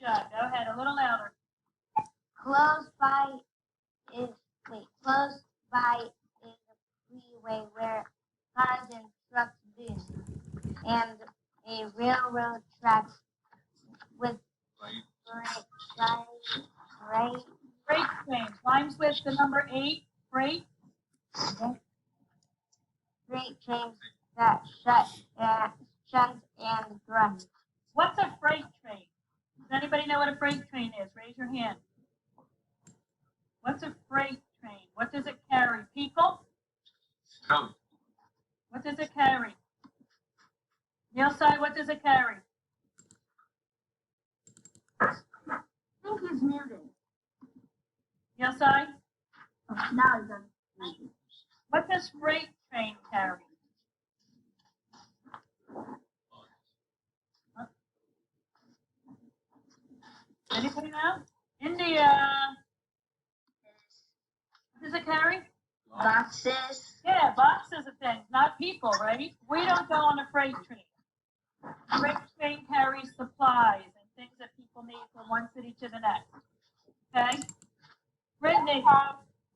job. Go ahead, a little louder. Close by is close by is a freeway where cars and trucks do, and a railroad track with Freight train. Rhymes with the number 8. Freight. Freight trains that shunt and grunt. What's a freight train? Does anybody know what a freight train is? Raise your hand. What's a freight train? What does it carry? People? No. What does it carry? Neilside, what does it carry? I think he's muted. Neilside? Oh, now he's on. What does freight train carry? Anybody know? India. What does it carry? Boxes. Yeah, boxes of things, not people, right? We don't go on a freight train. Freight train carries supplies and things that people need from one city to the next. Okay? Brittany,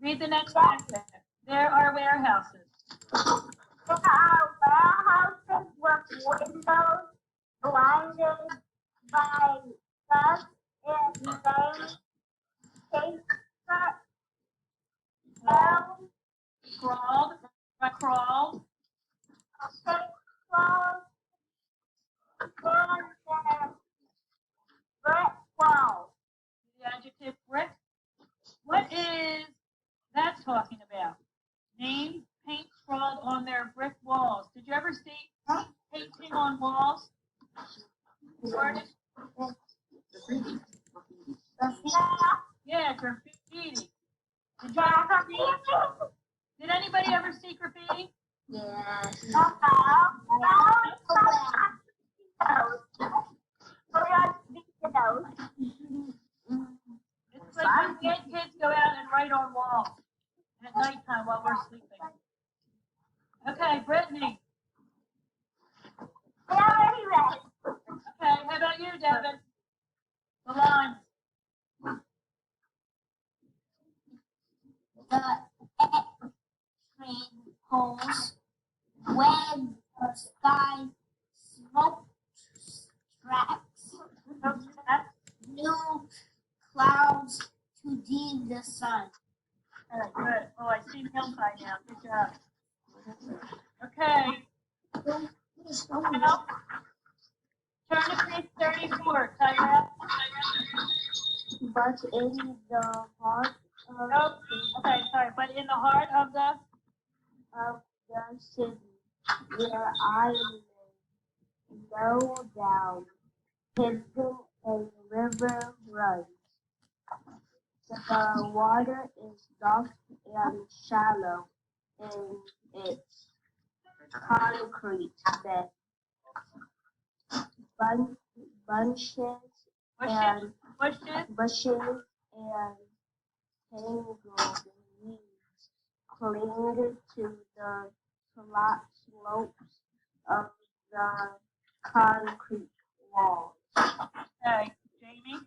read the next sentence. There are warehouses. There are warehouses with windows blinded by dust and rain. Crawled. Brick wall. The adjective brick. What is that talking about? Name paint scrawled on their brick walls. Did you ever see painting on walls? Yeah, graffiti. Did anybody ever see graffiti? Yes. It's like when kids go out and write on walls at nighttime while we're sleeping. Okay, Brittany. Okay, how about you, Devin? The lines. The train poles when the sky smoke tracks new clouds to dim the sun. All right, good. Oh, I see Hillside now. Good job. Okay. Now, turn to page 34, Tyra. But in the heart of, Okay, sorry. But in the heart of the city where I live, low down, hidden a river runs. The water is dark and shallow in its concrete bed. Bushes and tangled weeds cling to the slopes of the concrete walls. Okay, Jamie.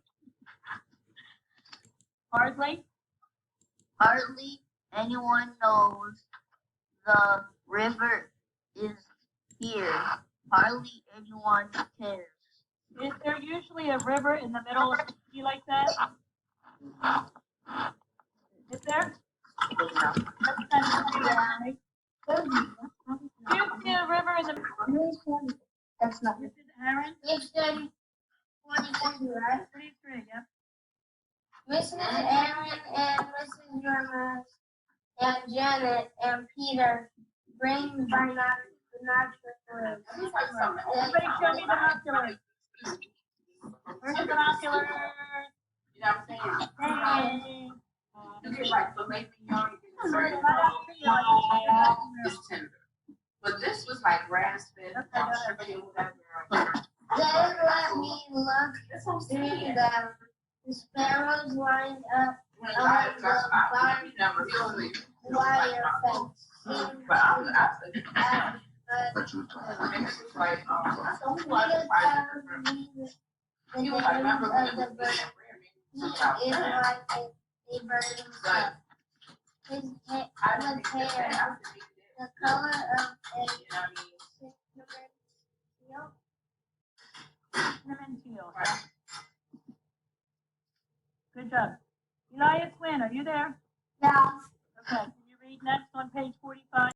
Hardly anyone knows the river is here. Hardly anyone cares. Is there usually a river in the middle of the city like that? Is there? That's kind of weird, right? Do you see a river in the middle? That's not This is Aaron. It's 23, right? 33, yeah. Mrs. Aaron and Mrs. Jonas and Janet and Peter bring binoculars. Everybody show me binoculars. Where's the binoculars? You know what I'm saying? Hey. You get like filet mignon, you get it's tender. But this was like grass fed, whatever. Then let me look through them. The sparrows lined up on the wire fence. The You name might remember when of it the was bird. being He rare, is maybe like a bird himself. His I didn't think that hair, I didn't the color of a you know what I mean? cinnamon teal. Cinnamon teal. Right. Good job. Elias Wynn, are you there? Yeah. Okay, can you read next on page 45?